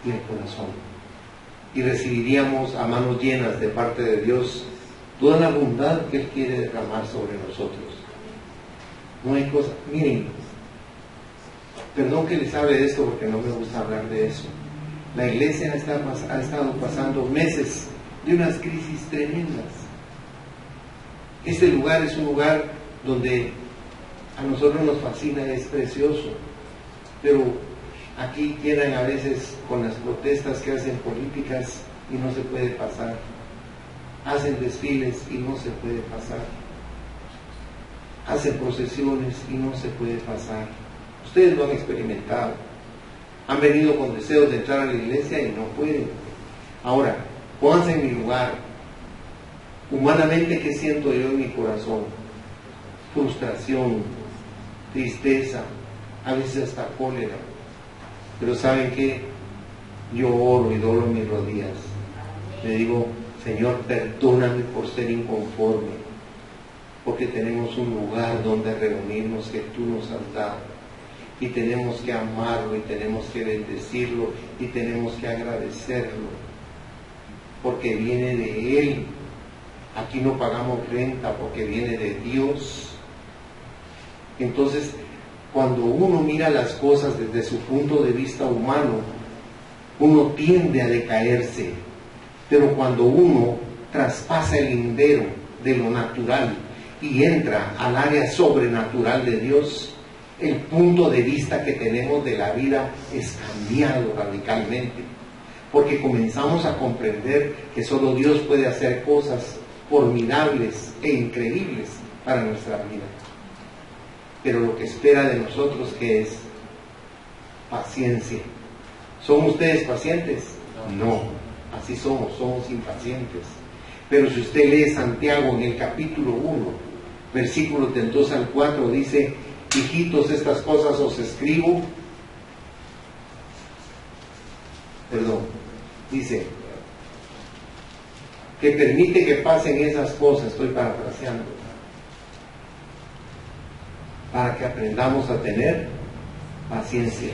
Speaker 1: y el corazón. Y recibiríamos a manos llenas de parte de Dios toda la bondad que Él quiere derramar sobre nosotros. No hay cosa, miren, perdón que les hable de esto porque no me gusta hablar de eso. La iglesia ha estado pasando meses de unas crisis tremendas. Este lugar es un lugar donde a nosotros nos fascina, es precioso, pero aquí llenan a veces con las protestas que hacen políticas y no se puede pasar. Hacen desfiles y no se puede pasar. Hacen procesiones y no se puede pasar. Ustedes lo han experimentado. Han venido con deseos de entrar a la iglesia y no pueden. Ahora, pónganse en mi lugar. Humanamente, ¿qué siento yo en mi corazón? Frustración, tristeza, a veces hasta cólera. Pero ¿saben qué? Yo oro y doblo mis rodillas. Le digo, Señor, perdóname por ser inconforme, porque tenemos un lugar donde reunirnos que tú nos has dado, y tenemos que amarlo, y tenemos que bendecirlo, y tenemos que agradecerlo, porque viene de Él. Aquí no pagamos renta porque viene de Dios. Entonces, cuando uno mira las cosas desde su punto de vista humano, uno tiende a decaerse. Pero cuando uno traspasa el lindero de lo natural y entra al área sobrenatural de Dios, el punto de vista que tenemos de la vida es cambiado radicalmente. Porque comenzamos a comprender que solo Dios puede hacer cosas formidables e increíbles para nuestra vida. Pero lo que espera de nosotros, ¿qué es? Paciencia. ¿Son ustedes pacientes? No. Así somos impacientes. Pero si usted lee Santiago en el capítulo 1, versículos del 2 al 4, dice, hijitos, estas cosas os escribo dice, que permite que pasen esas cosas, estoy parafraseando, para que aprendamos a tener paciencia.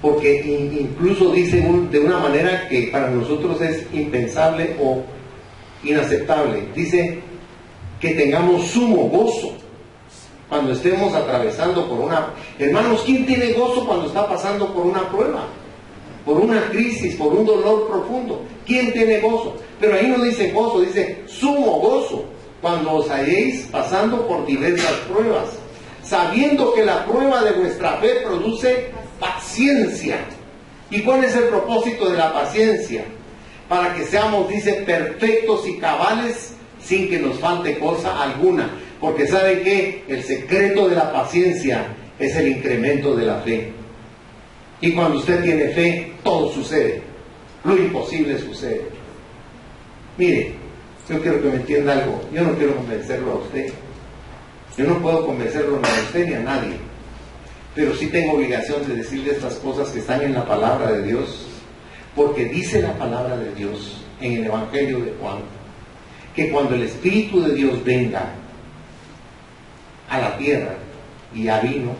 Speaker 1: Porque incluso dice de una manera que para nosotros es impensable o inaceptable, dice que tengamos sumo gozo cuando estemos atravesando por una... Hermanos, ¿quién tiene gozo cuando está pasando por una prueba? Por una crisis, por un dolor profundo. ¿Quién tiene gozo? Pero ahí no dice gozo, dice sumo gozo, cuando os halléis pasando por diversas pruebas, sabiendo que la prueba de vuestra fe produce paciencia. ¿Y cuál es el propósito de la paciencia? Para que seamos, dice, perfectos y cabales sin que nos falte cosa alguna. Porque ¿sabe qué? El secreto de la paciencia es el incremento de la fe. Y cuando usted tiene fe, todo sucede. Lo imposible sucede. Mire, yo quiero que me entienda algo. Yo no quiero convencerlo a usted. Yo no puedo convencerlo ni a usted ni a nadie. Pero sí tengo obligación de decirle estas cosas que están en la palabra de Dios. Porque dice la palabra de Dios en el Evangelio de Juan, que cuando el Espíritu de Dios venga a la tierra, y ya vino,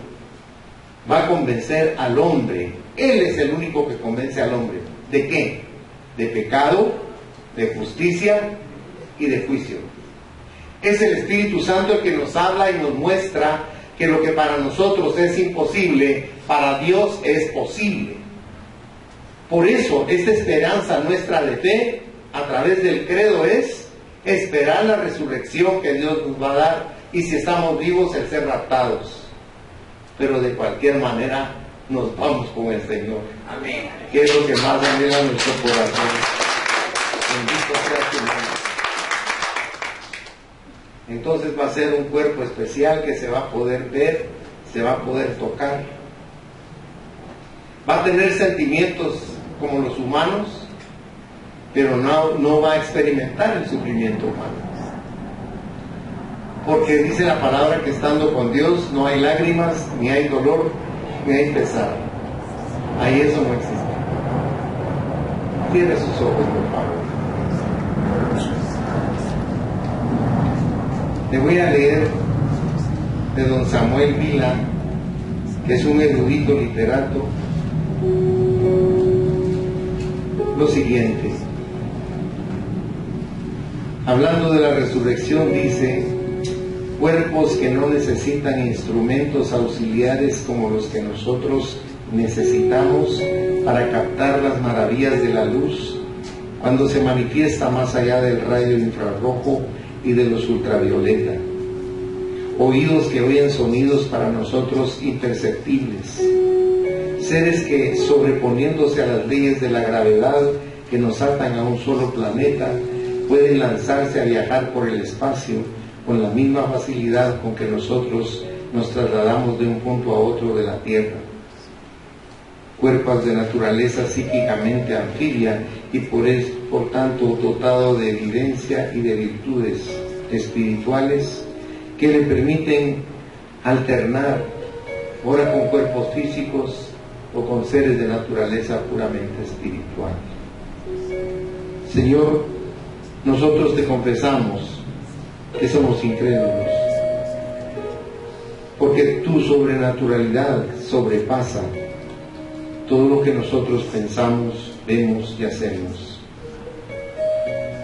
Speaker 1: va a convencer al hombre. Él es el único que convence al hombre. ¿De qué? De pecado, de justicia y de juicio. Es el Espíritu Santo el que nos habla y nos muestra que lo que para nosotros es imposible, para Dios es posible. Por eso, esta esperanza nuestra de fe, a través del credo, es esperar la resurrección que Dios nos va a dar, y si estamos vivos, el ser raptados. Pero de cualquier manera, nos vamos con el Señor. Amén. Que es lo que más anhela nuestro corazón. Bendito sea tu nombre. Entonces va a ser un cuerpo especial que se va a poder ver, se va a poder tocar. Va a tener sentimientos como los humanos, pero no va a experimentar el sufrimiento humano. Porque dice la palabra que estando con Dios no hay lágrimas, ni hay dolor, ni hay pesar. Ahí eso no existe. Cierre sus ojos, por favor. Le voy a leer de don Samuel Vila, que es un erudito literato, lo siguiente. Hablando de la resurrección, dice: cuerpos que no necesitan instrumentos auxiliares como los que nosotros necesitamos para captar las maravillas de la luz cuando se manifiesta más allá del rayo infrarrojo y de los ultravioleta. Oídos que oyen sonidos para nosotros imperceptibles. Seres que, sobreponiéndose a las leyes de la gravedad que nos atan a un solo planeta, pueden lanzarse a viajar por el espacio con la misma facilidad con que nosotros nos trasladamos de un punto a otro de la Tierra. Cuerpos de naturaleza psíquicamente anfibia y por tanto dotado de evidencia y de virtudes espirituales que le permiten alternar ora con cuerpos físicos o con seres de naturaleza puramente espiritual. Señor, nosotros te confesamos que somos incrédulos, porque tu sobrenaturalidad sobrepasa todo lo que nosotros pensamos, vemos y hacemos.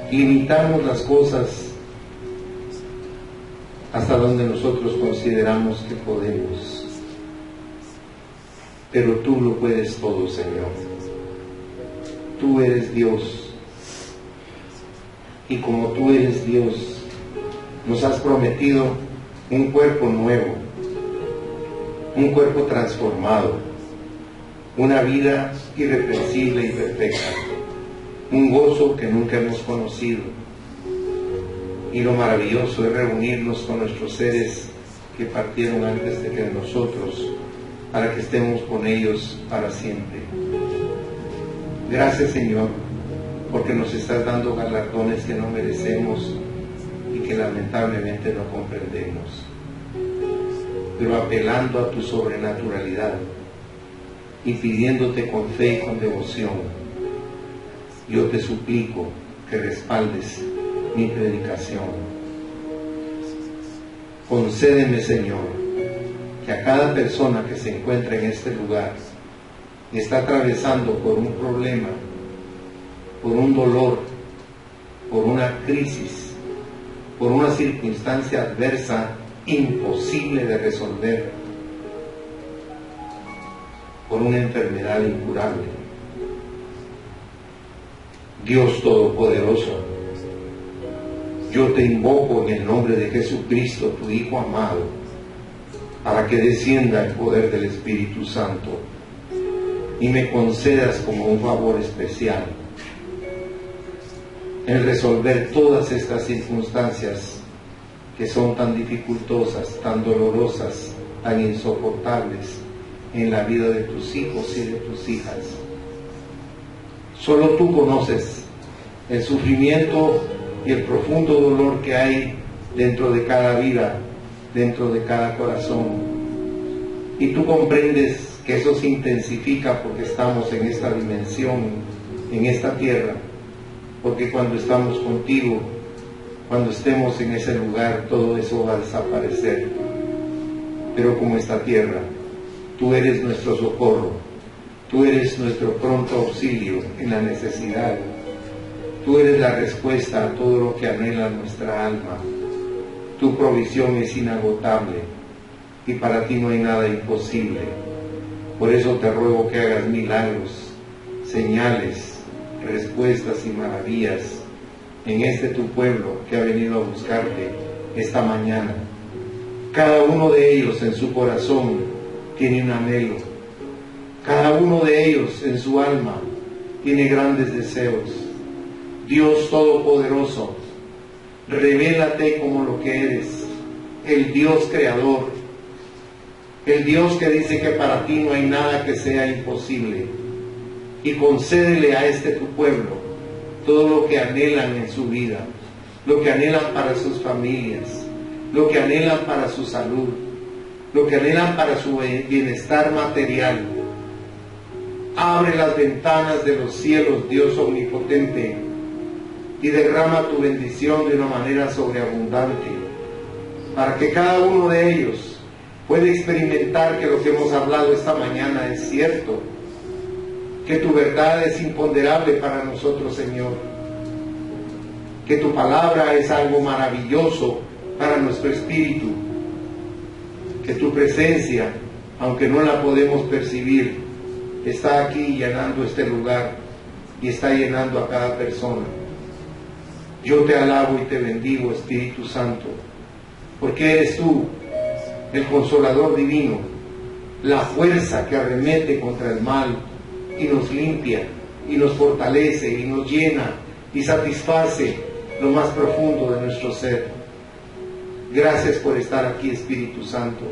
Speaker 1: Limitamos las cosas hasta donde nosotros consideramos que podemos. Pero tú lo puedes todo, Señor. Tú eres Dios. Y como tú eres Dios, nos has prometido un cuerpo nuevo, un cuerpo transformado, una vida irreprensible y perfecta, un gozo que nunca hemos conocido. Y lo maravilloso es reunirnos con nuestros seres que partieron antes de que nosotros, para que estemos con ellos para siempre. Gracias, Señor, porque nos estás dando galardones que no merecemos y que lamentablemente no comprendemos. Pero apelando a tu sobrenaturalidad y pidiéndote con fe y con devoción yo te suplico que respaldes mi predicación. Concédeme, Señor, que a cada persona que se encuentra en este lugar y está atravesando por un problema, por un dolor, por una crisis, por una circunstancia adversa imposible de resolver, por una enfermedad incurable. Dios Todopoderoso, yo te invoco en el nombre de Jesucristo, tu Hijo amado, para que descienda el poder del Espíritu Santo y me concedas como un favor especial el resolver todas estas circunstancias que son tan dificultosas, tan dolorosas, tan insoportables en la vida de tus hijos y de tus hijas. Solo tú conoces el sufrimiento y el profundo dolor que hay dentro de cada vida, dentro de cada corazón. Y tú comprendes que eso se intensifica porque estamos en esta dimensión, en esta tierra. Porque cuando estamos contigo, cuando estemos en ese lugar, todo eso va a desaparecer. Pero como esta tierra, tú eres nuestro socorro, tú eres nuestro pronto auxilio en la necesidad, tú eres la respuesta a todo lo que anhela nuestra alma. Tu provisión es inagotable y para ti no hay nada imposible. Por eso te ruego que hagas milagros, señales, respuestas y maravillas en este tu pueblo que ha venido a buscarte esta mañana. Cada uno de ellos en su corazón tiene un anhelo, cada uno de ellos en su alma tiene grandes deseos. Dios Todopoderoso, revélate como lo que eres, el Dios creador, el Dios que dice que para ti no hay nada que sea imposible. Y concédele a este tu pueblo todo lo que anhelan en su vida, lo que anhelan para sus familias, lo que anhelan para su salud, lo que anhelan para su bienestar material. Abre las ventanas de los cielos, Dios omnipotente, y derrama tu bendición de una manera sobreabundante, para que cada uno de ellos pueda experimentar que lo que hemos hablado esta mañana es cierto, que tu verdad es imponderable para nosotros, Señor, que tu palabra es algo maravilloso para nuestro espíritu, que tu presencia, aunque no la podemos percibir, está aquí llenando este lugar y está llenando a cada persona. Yo te alabo y te bendigo, Espíritu Santo, porque eres tú el Consolador divino, la fuerza que arremete contra el mal y nos limpia, y nos fortalece, y nos llena, y satisface lo más profundo de nuestro ser. Gracias por estar aquí, Espíritu Santo.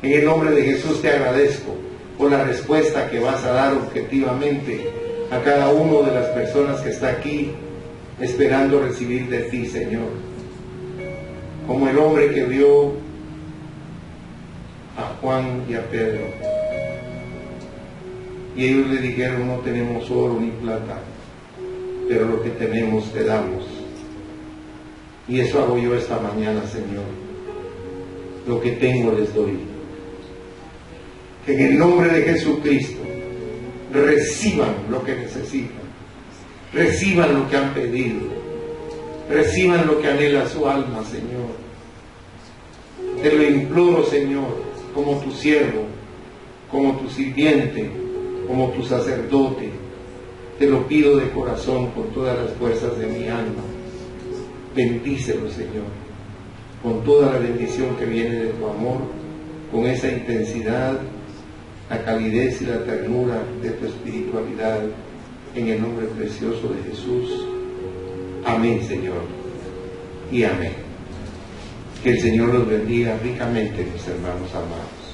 Speaker 1: En el nombre de Jesús te agradezco por la respuesta que vas a dar objetivamente a cada una de las personas que está aquí esperando recibir de ti, Señor. Como el hombre que vio a Juan y a Pedro, y ellos le dijeron: no tenemos oro ni plata, pero lo que tenemos te damos. Y eso hago yo esta mañana, Señor. Lo que tengo les doy. Que en el nombre de Jesucristo reciban lo que necesitan, reciban lo que han pedido, reciban lo que anhela su alma, Señor. Te lo imploro, Señor, como tu siervo, como tu sirviente, como tu sacerdote. Te lo pido de corazón con todas las fuerzas de mi alma. Bendícelo, Señor, con toda la bendición que viene de tu amor, con esa intensidad, la calidez y la ternura de tu espiritualidad, en el nombre precioso de Jesús. Amén, Señor, y amén. Que el Señor los bendiga ricamente, mis hermanos amados.